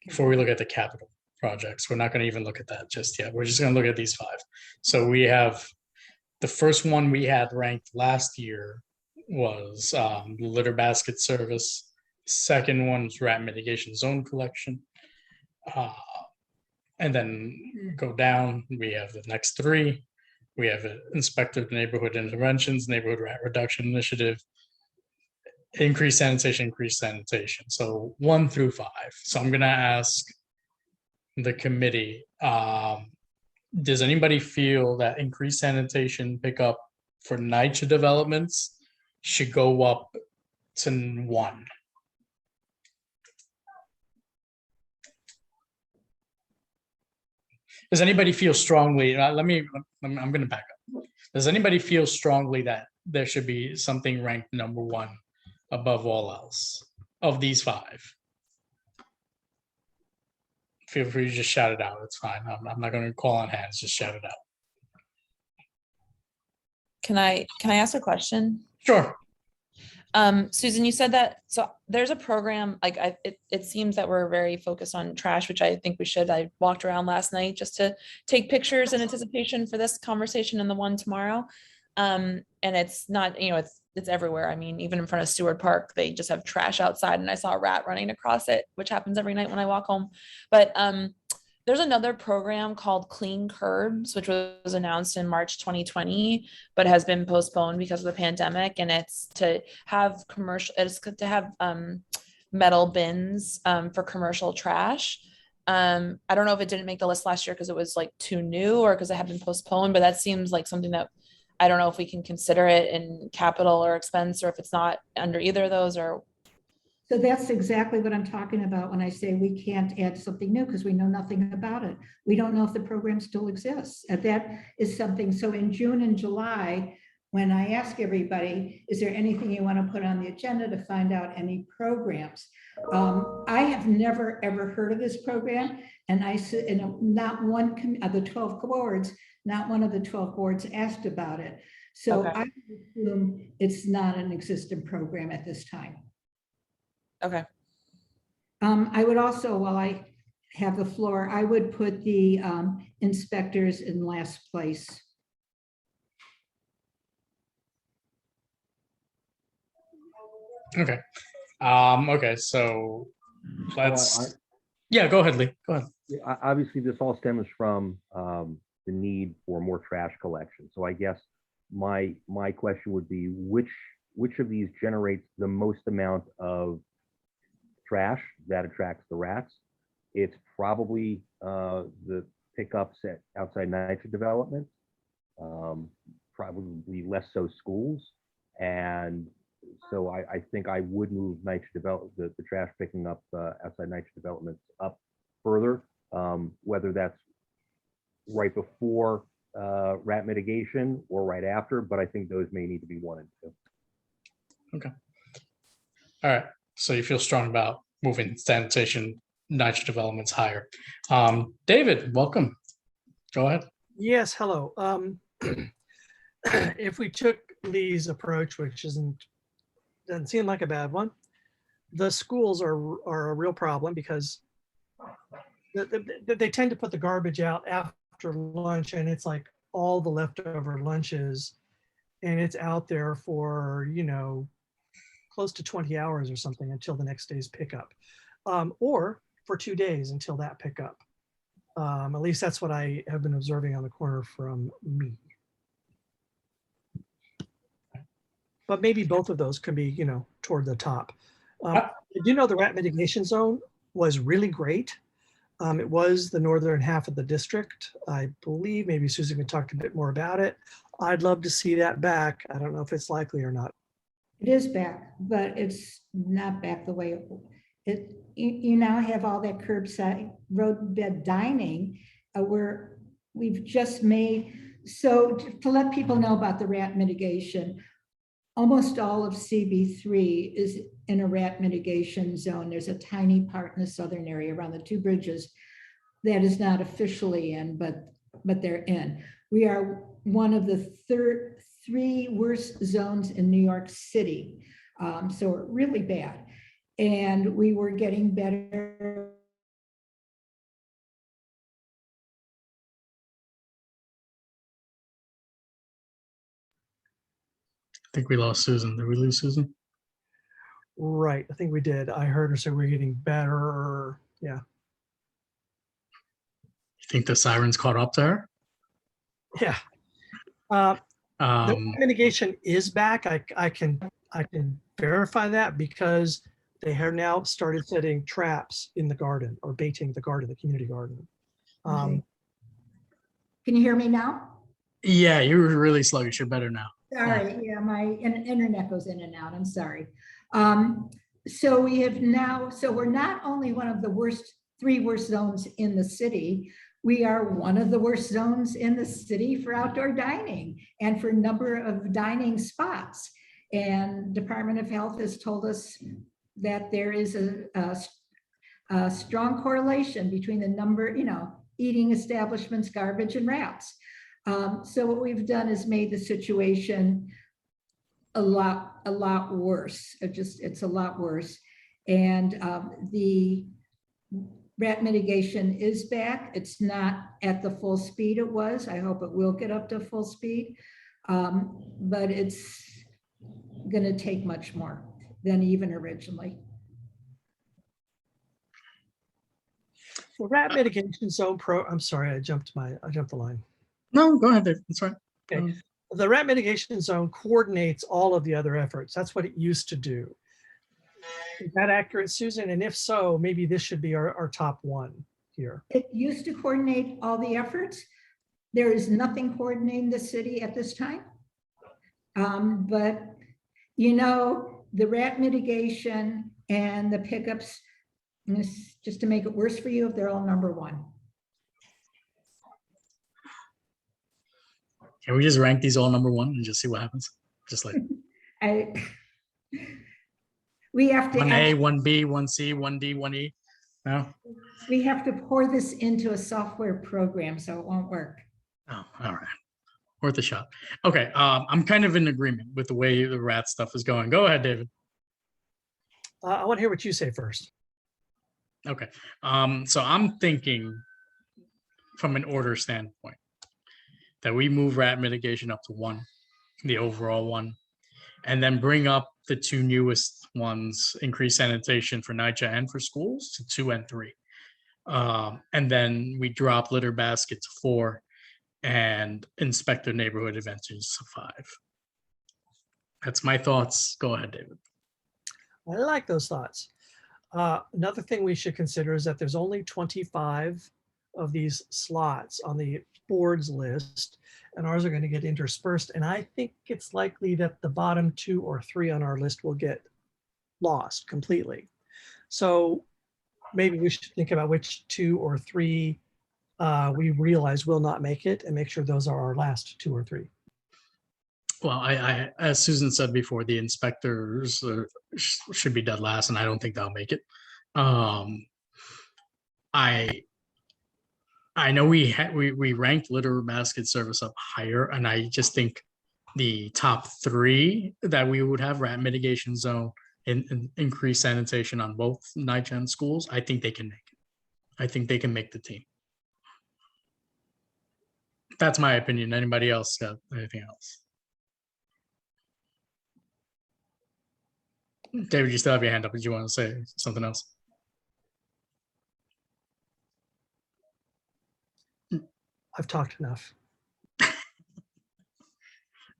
before we look at the capital projects. We're not going to even look at that just yet. We're just going to look at these 5. So we have the first one we had ranked last year was litter basket service. Second one was rat mitigation zone collection. And then go down, we have the next 3. We have inspector neighborhood interventions, neighborhood rat reduction initiative, increased sanitation. So 1 through 5. So I'm going to ask the committee, does anybody feel that increased sanitation pickup for NYCHA developments should go up to 1? Does anybody feel strongly, I'm going to back up. Does anybody feel strongly that there should be something ranked number 1 above all else of these 5? Feel free to just shout it out. It's fine. I'm not going to call on hands. Just shout it out. Can I ask a question? Sure. Susan, you said that, so there's a program, like it seems that we're very focused on trash, which I think we should. I walked around last night just to take pictures in anticipation for this conversation and the one tomorrow. And it's not, it's everywhere. I mean, even in front of Stewart Park, they just have trash outside, and I saw a rat running across it, which happens every night when I walk home. But there's another program called Clean Curbs, which was announced in March 2020, but has been postponed because of the pandemic. And it's to have metal bins for commercial trash. I don't know if it didn't make the list last year because it was like too new or because it had been postponed, but that seems like something that I don't know if we can consider it in capital or expense, or if it's not under either of those. Or So that's exactly what I'm talking about when I say we can't add something new, because we know nothing about it. We don't know if the program still exists. And that is something. So in June and July, when I ask everybody, is there anything you want to put on the agenda to find out any programs? I have never, ever heard of this program. And not one of the 12 boards, not one of the 12 boards asked about it. So Okay. I assume it's not an existing program at this time. okay. I would also, while I have the floor, I would put the inspectors in last place. Okay. Okay, so let's, yeah, go ahead, Lee. Go ahead. Obviously, this all stems from the need for more trash collection. So I guess my question would be, which of these generates the most amount of trash that attracts the rats? It's probably the pickups at outside nitrogen development, probably less so schools. And so I think I would move the trash picking up outside nitrogen development up further, whether that's right before rat mitigation or right after, but I think those may need to be 1 and 2. Okay. All right. So you feel strong about moving sanitation nitrogen developments higher. David, welcome. Go ahead. Yes, hello. If we took Lee's approach, which doesn't seem like a bad one, the schools are a real problem because they tend to put the garbage out after lunch, and it's like all the leftover lunches, and it's out there for, close to 20 hours or something until the next day's pickup, or for 2 days until that pickup. At least that's what I have been observing on the corner from me. But maybe both of those can be, toward the top. I do know the rat mitigation zone was really great. It was the northern half of the district. I believe maybe Susan can talk a bit more about it. I'd love to see that back. I don't know if it's likely or not. It is back, but it's not back the way you now have all that curbside roadbed dining where we've just made. So to let people know about the rat mitigation, almost all of CB3 is in a rat mitigation zone. There's a tiny part in the southern area around the 2 bridges that is not officially in, but they're in. We are one of the 3 worst zones in New York City. So we're really bad. And we were getting better. I think we lost Susan. Did we lose Susan? Right, I think we did. I heard her say we're getting better. Yeah. You think the sirens caught up to her? Yeah. The mitigation is back. I can verify that because they have now started setting traps in the garden or baiting the garden, the community garden. Okay. Can you hear me now? Yeah, you were really sluggish. You're better now. Sorry, yeah, my internet goes in and out. I'm sorry. So we have now, so we're not only one of the 3 worst zones in the city, we are one of the worst zones in the city for outdoor dining and for number of dining spots. And Department of Health has told us that there is a strong correlation between the number, eating establishments, garbage, and rats. So what we've done is made the situation a lot worse. It's a lot worse. And the rat mitigation is back. It's not at the full speed it was. I hope it will get up to full speed. But it's going to take much more than even originally. The rat mitigation zone I'm sorry, I jumped the line. No, go ahead, Dave. That's right. Okay. The rat mitigation zone coordinates all of the other efforts. That's what it used to do. Is that accurate, Susan? And if so, maybe this should be our top one here. It used to coordinate all the efforts. There is nothing coordinating the city at this time. But you know, the rat mitigation and the pickups, just to make it worse for you, they're all number one. Can we just rank these all number one and just see what happens? Just like we have to 1A, 1B, 1C, 1D, 1E. No? We have to pour this into a software program, so it won't work. Oh, all right. Worth a shot. Okay. I'm kind of in agreement with the way the rat stuff is going. Go ahead, David. I want to hear what you say first. Okay. So I'm thinking from an order standpoint that we move rat mitigation up to 1, the overall one, and then bring up the 2 newest ones, increase sanitation for NYCHA and for schools to 2 and 3. And then we drop litter basket to 4 and inspector neighborhood interventions to 5. That's my thoughts. Go ahead, David. I like those thoughts. Another thing we should consider is that there's only 25 of these slots on the board's list, and ours are going to get interspersed. And I think it's likely that the bottom 2 or 3 on our list will get lost completely. So maybe we should think about which 2 or 3 we realize will not make it and make sure those are our last 2 or 3. Well, I as Susan said before, the inspectors should be dead last, and I don't think they'll make it. I know we ranked litter basket service up higher, and I just think the top 3 that we would have, rat mitigation zone and increased sanitation on both NYCHA and schools, I think they can make it. I think they can make the team. That's my opinion. Anybody else got anything else? David, you still have your hand up. Did you want to say something else? I've talked enough.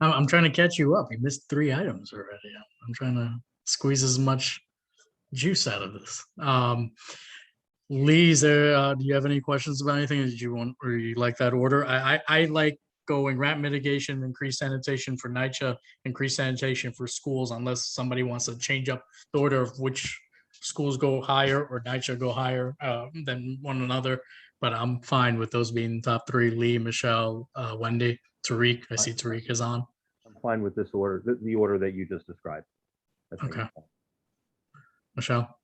I'm trying to catch you up. You missed 3 items already. I'm trying to squeeze as much juice out of this. Lee, do you have any questions about anything? Did you want, or you like that order? I like going rat mitigation, increased sanitation for NYCHA, increased sanitation for schools, unless somebody wants to change up the order of which schools go higher or NYCHA go higher than one another. But I'm fine with those being top 3. Lee, Michelle, Wendy, Tariq. I see Tariq is on. I'm fine with this order, the order that you just described. That's Okay. fine. Michelle?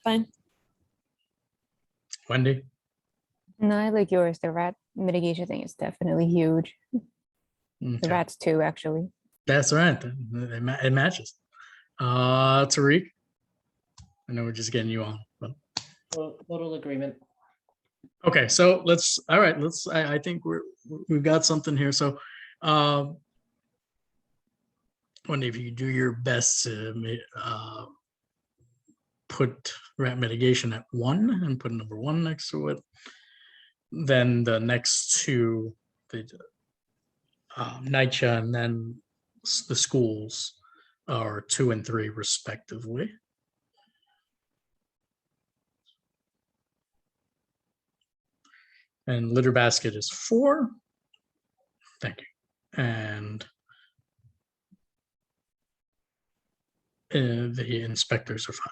Fine. Wendy? No, I like yours. The rat mitigation thing is definitely huge. The Okay. rats too, actually. That's right. It matches. Tariq? I know we're just getting you on. But... Total agreement. Okay, so I think we've got something here. So Wendy, if you do your best to put rat mitigation at 1 and put number 1 next to it, then the next 2, the NYCHA and then the schools are 2 and 3 respectively. And litter basket is 4. Thank you. And the inspectors are 5.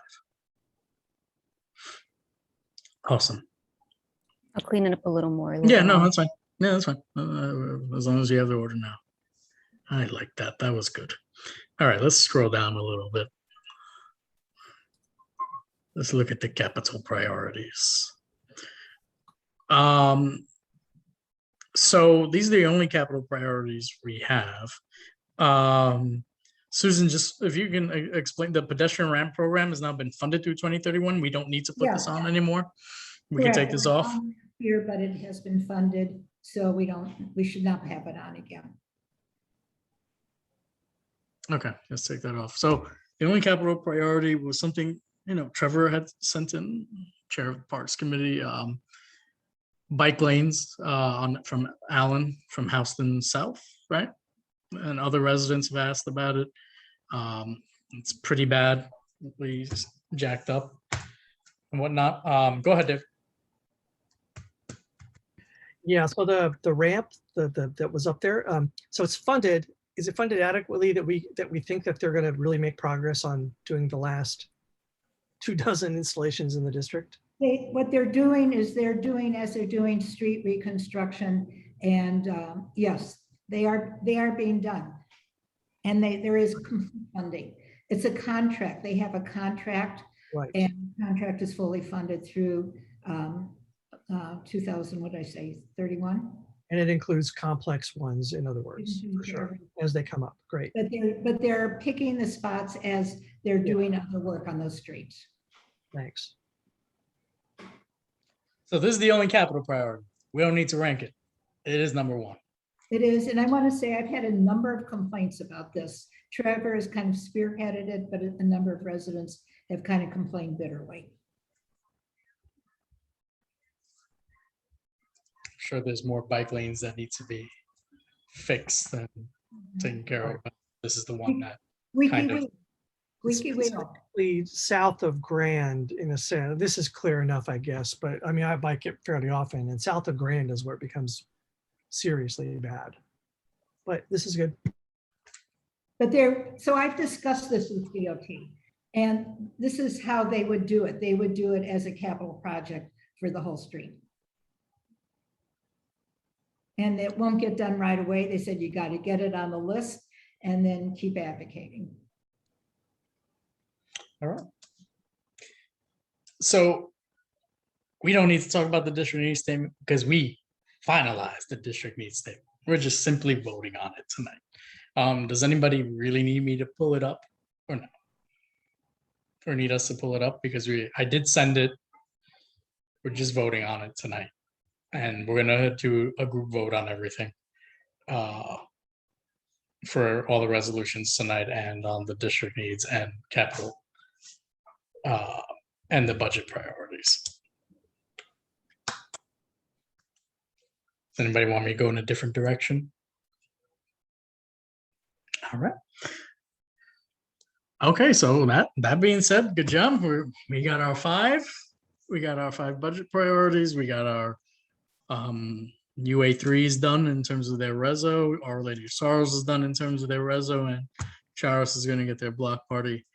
Awesome. I'll clean it up a little more. Yeah, later no, on. that's fine. Yeah, that's fine. As long as you have the order now. I like that. That was good. All right, let's scroll down a little bit. Let's look at the capital priorities. So these are the only capital priorities we have. Susan, just if you can explain, the pedestrian ramp program has now been funded through 2031. We don't need to put this Yeah. on anymore. We can take Correct. this off. Here, but it has been funded, so we should not have it on again. Okay, let's take that off. So the only capital priority was something, Trevor had sent in, Chair of the Parks Committee, bike lanes from Allen from Houston South, right? And other residents have asked about it. It's pretty bad, we jacked up and whatnot. Go ahead, Dave. Yeah, so the ramp that was up there, so it's funded. Is it funded adequately that we think that they're going to really make progress on doing the last 24 installations in the district? What they're doing is they're doing street reconstruction, and yes, they are being done, and there is funding. It's a contract. They have a contract, Right. and the contract is fully funded through 2000. What did I say? 31. And it includes complex ones, in other words, for sure, as they come up. Great. But they're picking the spots as they're doing other work on those streets. Thanks. So this is the only capital priority. We don't need to rank it. It is number one. It is, and I want to say I've had a number of complaints about this. Trevor has kind of spearheaded it, but a number of residents have kind of complained bitterly. Sure, there's more bike lanes that need to be fixed and taken care of. But this is the one that kind of Specifically south of Grand, in a sense. This is clear enough, I guess, but I mean, I bike it fairly often, and south of Grand is where it becomes seriously bad. But this is good. But so I've discussed this with DOT, and this is how they would do it. They would do it as a capital project for the whole street. And it won't get done right away. They said, you got to get it on the list and then keep advocating. All right. So we don't need to talk about the district needs statement because we finalized the district needs statement. We're just simply voting on it tonight. Does anybody really need me to pull it up or no? Or need us to pull it up? Because I did send it. We're just voting on it tonight. And we're gonna do a group vote on everything for all the resolutions tonight and on the district needs and capital and the budget priorities. Does anybody want me to go in a different direction? All right. Okay, so that being said, good job. We got our 5. We got our 5 budget priorities. We got our UA3 is done in terms of their reso. Our Lady of Sorrows is done in terms of their reso, and CHARAS is going to get their block party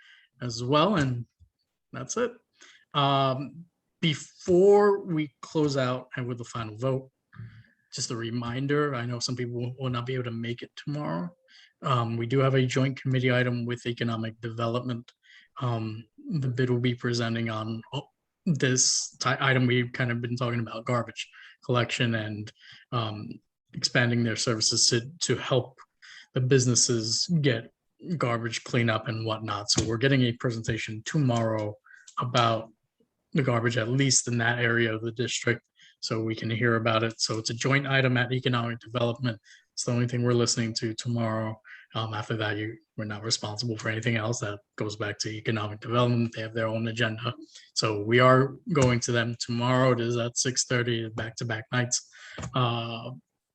as well. And that's it. Before we close out and with the final vote, just a reminder, I know some people will not be able to make it tomorrow. We do have a joint committee item with economic development. The bid will be presenting on this item we've kind of been talking about, garbage collection and expanding their services to help the businesses get garbage cleanup and whatnot. So we're getting a presentation tomorrow about the garbage, at least in that area of the district, so we can hear about it. So it's a joint item at economic development. It's the only thing we're listening to tomorrow. After that, we're not responsible for anything else. That goes back to economic development. They have their own agenda. So we are going to them tomorrow. It is at 6:30, back-to-back nights.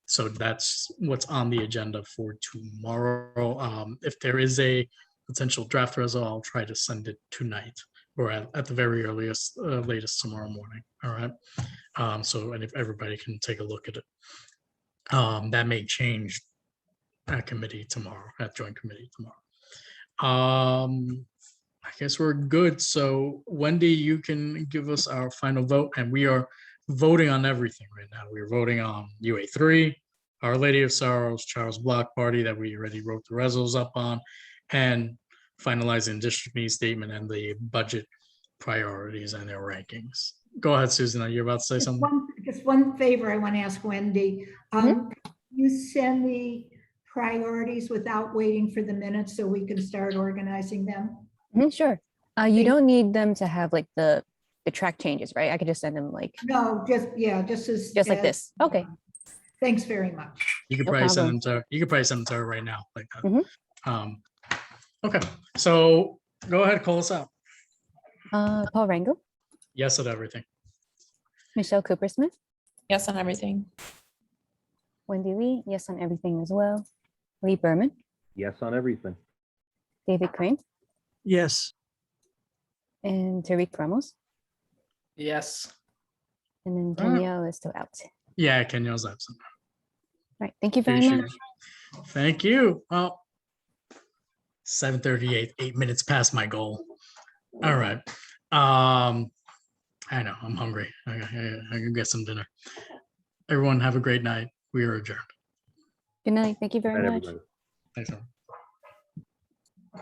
So that's what's on the agenda for tomorrow. If there is a potential draft resolution, I'll try to send it tonight or at the very earliest, latest tomorrow morning. All right. So, and if everybody can take a look at it, that may change at committee tomorrow, at joint committee tomorrow. I guess we're good. So Wendy, you can give us our final vote, and we are voting on everything right now. We're voting on UA3, Our Lady of Sorrows, CHARAS Block Party that we already wrote the resos up on, and finalizing district needs statement and the budget priorities and their rankings. go ahead, Susan. You're about to say something. Just one favor I want to ask Wendy. You send the priorities without waiting for the minutes so we can start organizing them? Sure. You don't need them to have like the track changes, right? I could just send them like, No, just just like this. Okay. Thanks very much. You could No probably send problem. them to, you could probably send them to her right now, like that. Mhm. Okay, so go ahead, call us out. Paul Rango, Yes at everything. Michelle Cooper Smith, Yes on everything. Wendy Lee, yes on everything as well. Lee Berman, Yes on everything. David Crane, Yes. and Tariq Ramos. Yes. And then Danielle is still out. Yeah, Kenya's absent. All right. Thank you very Appreciate much. it. Thank you. Well, 7:38, 8 minutes past my goal. All right. I know I'm hungry. I can get some dinner. Everyone have a great night. We are adjourned. Good night. Thank you very Night, much. everybody. Thanks, everyone.